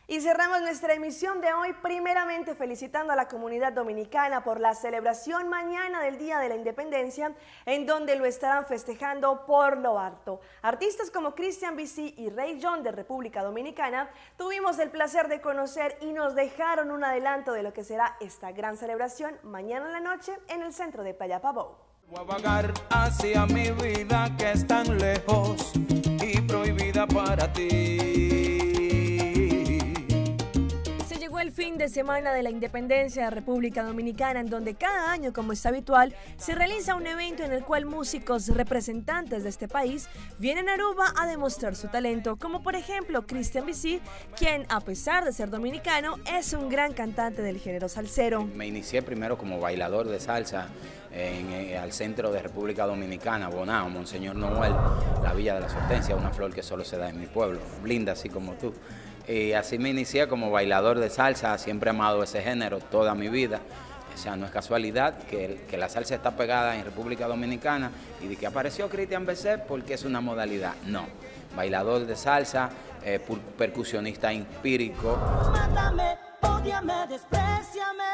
Y cerramos nuestra emisión de hoy primeramente felicitando a la comunidad dominicana por la celebración mañana del Día de la Independencia, en donde lo estarán festejando por lo alto. Artistas como Christian BC y Ray John de República Dominicana tuvimos el placer de conocer y nos dejaron un adelanto de lo que será esta gran celebración mañana en la noche en el centro de Playa Pavón. Voy a vagar hacia mi vida que es tan lejos y prohibida para ti. El fin de semana de la independencia de República Dominicana, en donde cada año, como es habitual, se realiza un evento en el cual músicos representantes de este país vienen a Aruba a demostrar su talento, como por ejemplo Christian BC, quien a pesar de ser dominicano es un gran cantante del género salsero. Me inicié primero como bailador de salsa al centro de República Dominicana, Bonao, Monseñor Noel, la Villa de las Hortensias, una flor que solo se da en mi pueblo, linda así como tú. Y así me inicié como bailador de salsa, siempre he amado ese género toda mi vida. O sea, no es casualidad que la salsa está pegada en República Dominicana y de que apareció Christian BC porque es una modalidad. No, bailador de salsa, percusionista empírico. Mátame, ódiame, despréciame,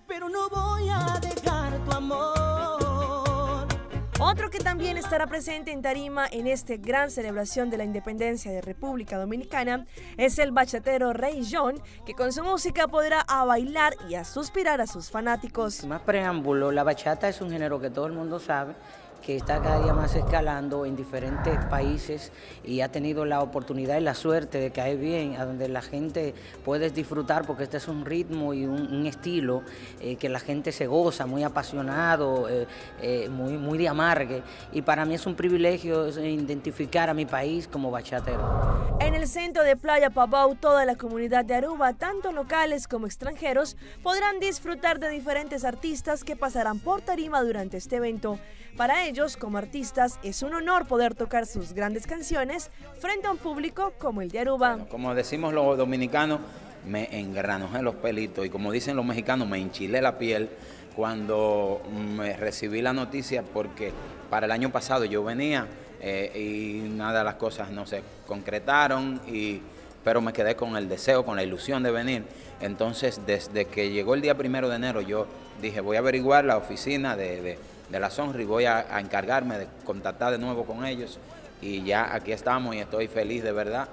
pero no voy a dejar tu amor. Otro que también estará presente en tarima en esta gran celebración de la independencia de República Dominicana es el bachatero Ray John, que con su música podrá a bailar y a suspirar a sus fanáticos. Sin más preámbulo, la bachata es un género que todo el mundo sabe, que está cada día más escalando en diferentes países y ha tenido la oportunidad y la suerte de caer bien, a donde la gente puede disfrutar, porque este es un ritmo y un estilo que la gente se goza, muy apasionado, muy de amargue, y para mí es un privilegio identificar a mi país como bachatero. En el centro de Playa Pavón, toda la comunidad de Aruba, tanto locales como extranjeros, podrán disfrutar de diferentes artistas que pasarán por tarima durante este evento. Para ellos, como artistas, es un honor poder tocar sus grandes canciones frente a un público como el de Aruba. Bueno, como decimos los dominicanos, me engranojé los pelitos y como dicen los mexicanos, me enchilé la piel cuando me recibí la noticia, porque para el año pasado yo venía y nada de las cosas no se concretaron, pero me quedé con el deseo, con la ilusión de venir. Entonces, desde que llegó el día 1 de enero, yo dije, voy a averiguar la oficina de la Sonri, voy a encargarme de contactar de nuevo con ellos, y ya aquí estamos y estoy feliz, de verdad.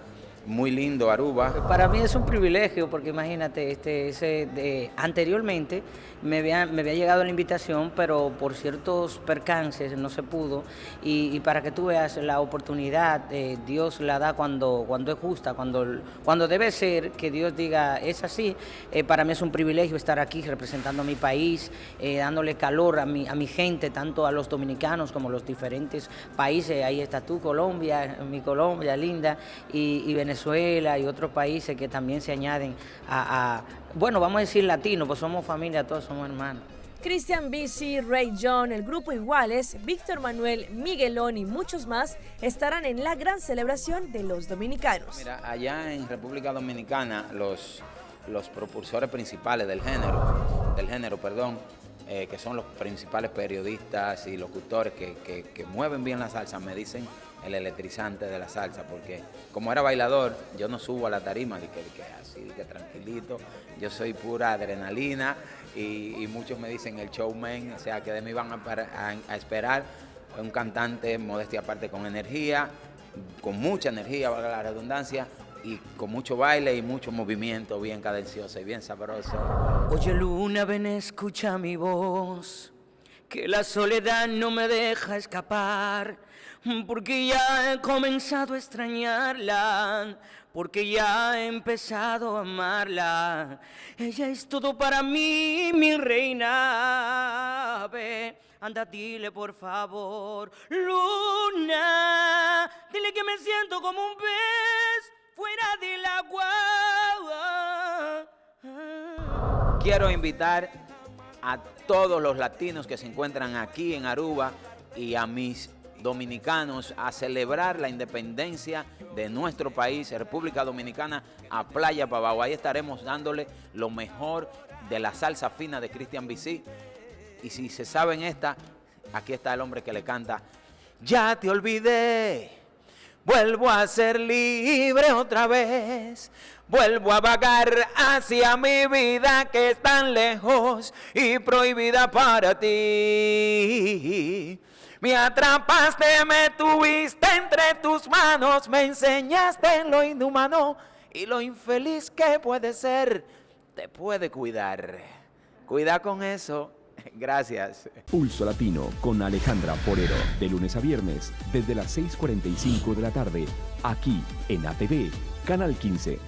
Muy lindo Aruba. Para mí es un privilegio porque imagínate, anteriormente me había llegado la invitación, pero por ciertos percances no se pudo, y para que tú veas la oportunidad, Dios la da cuando es justa, cuando debe ser, que Dios diga es así. Para mí es un privilegio estar aquí representando a mi país, dándole calor a mi gente, tanto a los dominicanos como a los diferentes países. Ahí está tú, Colombia, mi Colombia linda, y Venezuela y otros países que también se añaden bueno, vamos a decir latinos, pues somos familia, todos somos hermanos. Christian BC, Ray John, el grupo Iguales, Víctor Manuel, Miguelón y muchos más estarán en la gran celebración de los dominicanos. Mira, allá en República Dominicana, los propulsores principales del género, que son los principales periodistas y locutores que mueven bien la salsa, me dicen el electrizante de la salsa, porque como era bailador, yo no subo a la tarima de que así, de que tranquilito, yo soy pura adrenalina, y muchos me dicen el showman, o sea que de mí van a esperar un cantante, modestia aparte, con energía, con mucha energía, valga la redundancia, y con mucho baile y mucho movimiento, bien cadencioso y bien sabroso. Oye luna, ven, escucha mi voz, que la soledad no me deja escapar, porque ya he comenzado a extrañarla, porque ya he empezado a amarla. Ella es todo para mí, mi reina. Ve, anda, dile por favor, luna, dile que me siento como un pez fuera del agua. Quiero invitar a todos los latinos que se encuentran aquí en Aruba y a mis dominicanos a celebrar la independencia de nuestro país, República Dominicana, a Playa Pavón. Ahí estaremos dándole lo mejor de la salsa fina de Christian BC. Y si se saben esta, aquí está el hombre que le canta: ya te olvidé, Vuelvo a ser libre otra vez. Vuelvo a vagar hacia mi vida que es tan lejos y prohibida para ti. Me atrapaste, me tuviste entre tus manos, me enseñaste lo inhumano y lo infeliz que puede ser, te puede cuidar. Cuida con eso. Gracias. Pulso Latino con Alejandra Forero, de lunes a viernes, desde las 6:45 de la tarde, aquí en ATV, Canal 15.